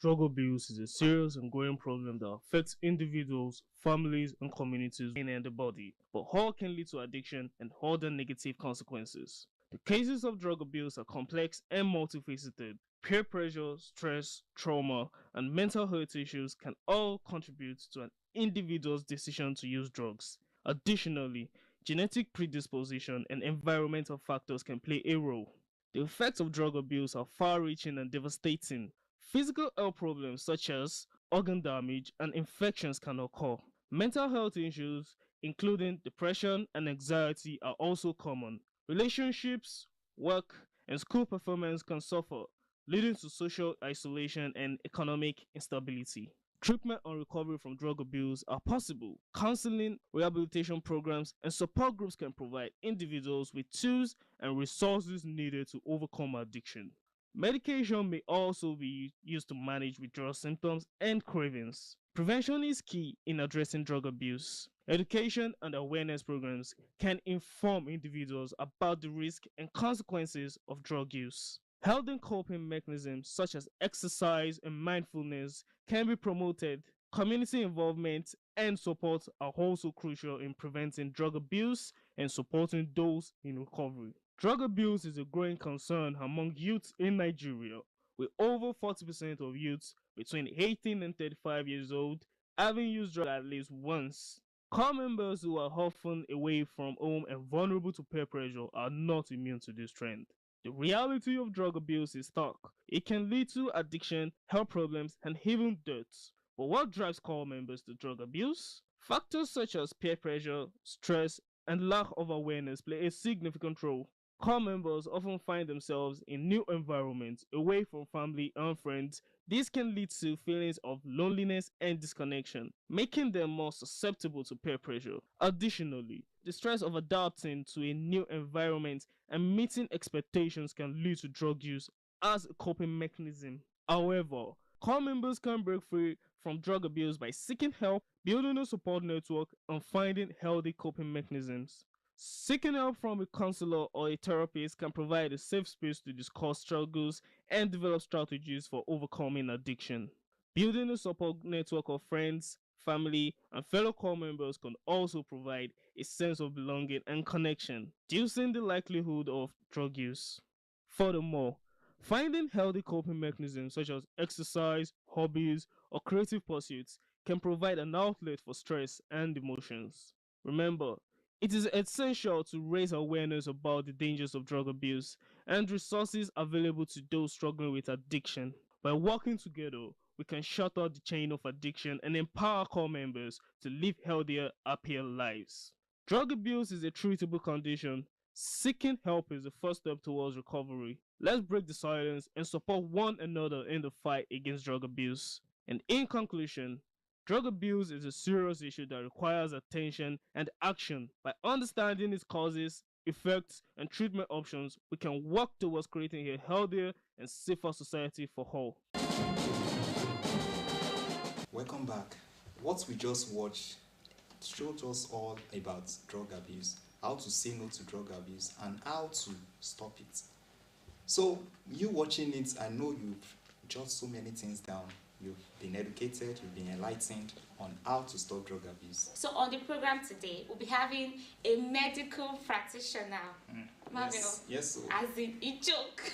Drug abuse is a serious and growing problem that affects individuals, families, and communities in the body, but all can lead to addiction and other negative consequences. The cases of drug abuse are complex and multifaceted. Peer pressure, stress, trauma, and mental health issues can all contribute to an individual's decision to use drugs. Additionally, genetic predisposition and environmental factors can play a role. The effects of drug abuse are far reaching and devastating. Physical health problems such as organ damage and infections can occur. Mental health issues, including depression and anxiety, are also common. Relationships, work, and school performance can suffer, leading to social isolation and economic instability. Treatment and recovery from drug abuse are possible. Counseling, rehabilitation programs, and support groups can provide individuals with tools and resources needed to overcome addiction. Medication may also be used to manage withdrawal symptoms and cravings. Prevention is key in addressing drug abuse. Education and awareness programs can inform individuals about the risk and consequences of drug use. Healthy coping mechanisms such as exercise and mindfulness can be promoted. Community involvement and support are also crucial in preventing drug abuse and supporting those in recovery. Drug abuse is a growing concern among youths in Nigeria, with over 40% of youths between 18 and 35 years old having used drugs at least once. Core members who are often away from home and vulnerable to peer pressure are not immune to this trend. The reality of drug abuse is stark. It can lead to addiction, health problems, and even deaths. But what drives core members to drug abuse? Factors such as peer pressure, stress, and lack of awareness play a significant role. Core members often find themselves in new environments, away from family and friends. This can lead to feelings of loneliness and disconnection, making them more susceptible to peer pressure. Additionally, the stress of adapting to a new environment and meeting expectations can lead to drug use as a coping mechanism. However, core members can break free from drug abuse by seeking help, building a support network, and finding healthy coping mechanisms. Seeking help from a counselor or a therapist can provide a safe space to discuss struggles and develop strategies for overcoming addiction. Building a support network of friends, family, and fellow core members can also provide a sense of belonging and connection, reducing the likelihood of drug use. Furthermore, finding healthy coping mechanisms such as exercise, hobbies, or creative pursuits can provide an outlet for stress and emotions. Remember, it is essential to raise awareness about the dangers of drug abuse and resources available to those struggling with addiction. By working together, we can shut out the chain of addiction and empower core members to live healthier, happier lives. Drug abuse is a treatable condition. Seeking help is the first step towards recovery. Let's break the silence and support one another in the fight against drug abuse. And in conclusion, drug abuse is a serious issue that requires attention and action. By understanding its causes, effects, and treatment options, we can work towards creating a healthier and safer society for all. Welcome back. What we just watched showed us all about drug abuse, how to say no to drug abuse, and how to stop it. So, you watching it, I know you've jotted so many things down. You've been educated, you've been enlightened on how to stop drug abuse. So on the program today, we'll be having a medical practitioner. Yes. As in a joke.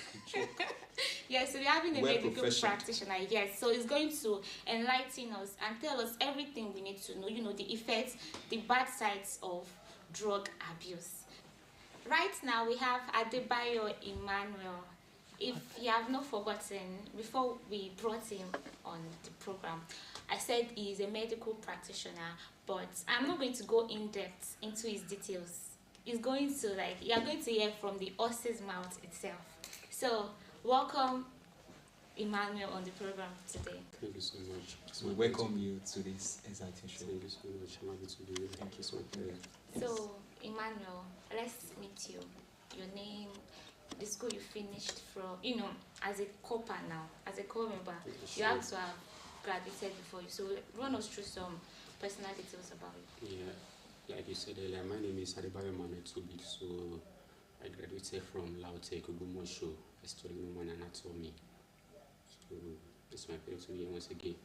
Yes, so we're having a medical practitioner. Yes, so it's going to enlighten us and tell us everything we need to know. You know, the effects, the bad sides of drug abuse. Right now, we have Adebayo Emmanuel. If you have not forgotten, before we brought him on the program, I said he is a medical practitioner, but I'm not going to go in depth into his details. You're going to hear from the horse's mouth itself. So, welcome Emmanuel on the program today. Thank you so much. We welcome you to this exciting show. Thank you so much. I'm happy to be here. Thank you so much. So, Emmanuel, let's meet you. Your name, the school you finished from, you know, as a corper now, as a core member, you have to have graduated before you. So run us through some personal details about it. Yeah, like you said earlier, my name is Adebayo Emmanuel Tubik. So I graduated from Lautech Ogumosho. I studied human anatomy. So It's my pleasure to be here once again.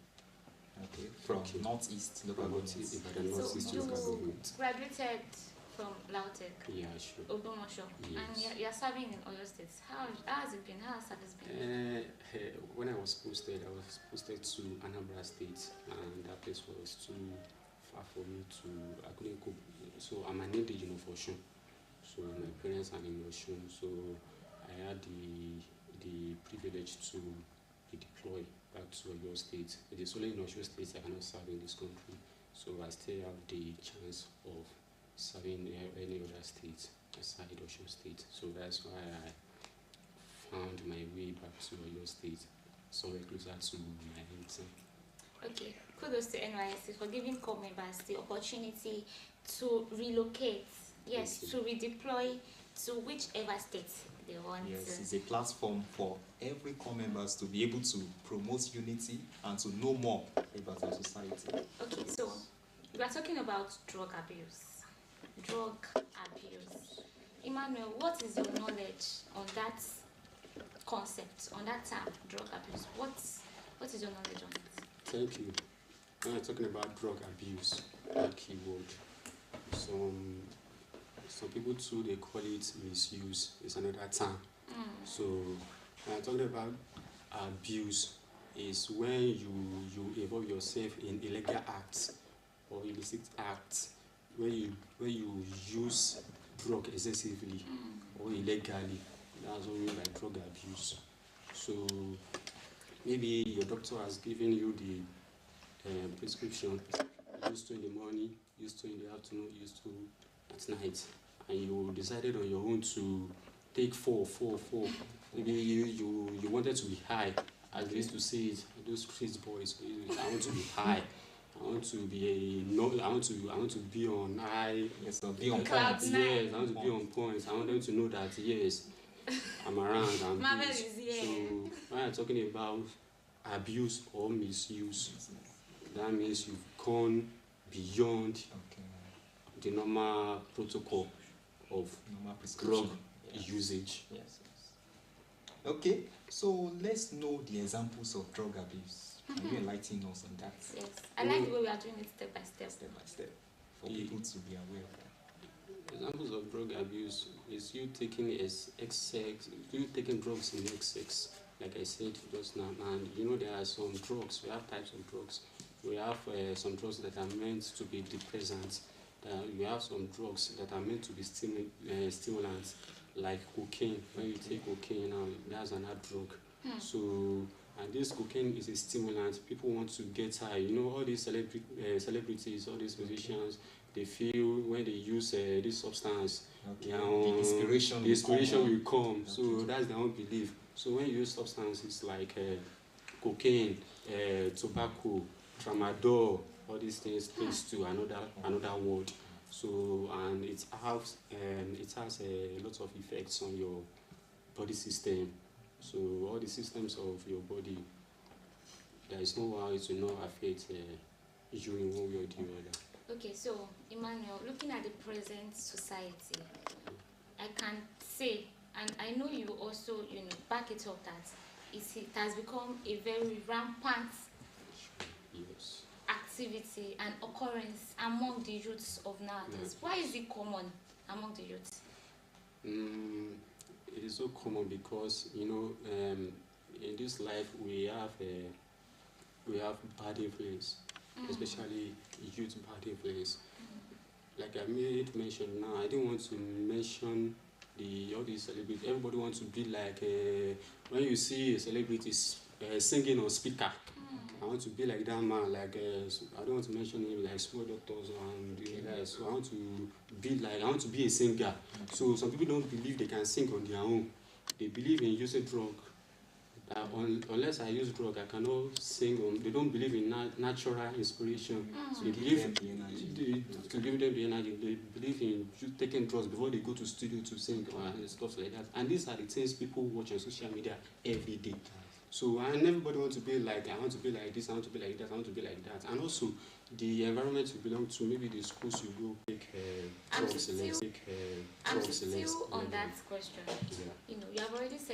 Okay, from Northeast Local Government. So you graduated from Lautech? Yeah, sure. Ogbomoso. Yes. And you're serving in Oyo State. How has it been? How has service been? When I was posted to Anambra State, and that place was too far for me to, I couldn't cope. So I'm an indigenous of Osun. So my parents are in Osun. So I had the privilege to be deployed back to Oyo State. It is only in Oyo State I cannot serve in this country. So I still have the chance of serving any other state aside Oyo State. So that's why I found my way back to Oyo State, somewhere closer to my hometown. Okay, kudos to NYSC for giving corps members the opportunity to relocate, yes, to redeploy to whichever state they want. Yes, it's a platform for every corps members to be able to promote unity and to know more about our society. Okay, so we are talking about drug abuse. Drug abuse. Emmanuel, what is your knowledge on that concept, on that term, drug abuse? What is your knowledge on it? Thank you. When I'm talking about drug abuse, that keyword, some people too, they call it misuse. It's another term. So when I'm talking about abuse, is when you involve yourself in illegal acts or illicit acts, where you use drug excessively or illegally. That's what we mean by drug abuse. So maybe your doctor has given you the prescription, used to in the morning, used to in the afternoon, used to at night, and you decided on your own to take four. Maybe you wanted to be high, as they used to say it, those street boys. I want to be high. I want to be I want to be on high. Yes, be on point. Yes, I want to be on point. I want them to know that yes, I'm around. I'm is here. So when I'm talking about abuse or misuse, that means you've gone beyond the normal protocol of drug usage. Yes. Okay, so let's know the examples of drug abuse. Can you enlighten us on that? Yes, I like the way we are doing it step by step. Step by step, for people to be aware of that. Examples of drug abuse is you taking drugs in excess, like I said just now. And you know there are some drugs. We have types of drugs. We have some drugs that are meant to be depressants. We have some drugs that are meant to be stimulants, like cocaine. When you take cocaine now, that's another drug. So, and this cocaine is a stimulant. People want to get high. You know, all these celebrities, all these musicians, they feel when they use this substance, the inspiration will come. So that's their own belief. So when you use substances like cocaine, tobacco, tramadol, all these things takes to another world. So and it has a lot of effects on your body system. So all the systems of your body, there is no way it will not affect you in one way or the other. Okay, so Emmanuel, looking at the present society, I can say, and I know you also, back it up, that it has become a very rampant activity and occurrence among the youths of nowadays. Why is it common among the youths? It is so common because in this life we have bad influence, especially youth bad influence. Like I made mention now, I didn't want to mention all these celebrities. Everybody wants to be like when you see a celebrity singing on speaker. I want to be like that man. Like I don't want to mention him, like small doctors and the guys. So I want to be a singer. So some people don't believe they can sing on their own. They believe in using drug. Unless I use drug, I cannot sing. They don't believe in natural inspiration. So they believe to give them the energy. They believe in taking drugs before they go to studio to sing and stuff like that. And these are the things people watch on social media every day. So and everybody wants to be like, I want to be like this, I want to be like that, I want to be like that. And also the environment you belong to, maybe the schools you go take drugs. I'm still on that question. You have already said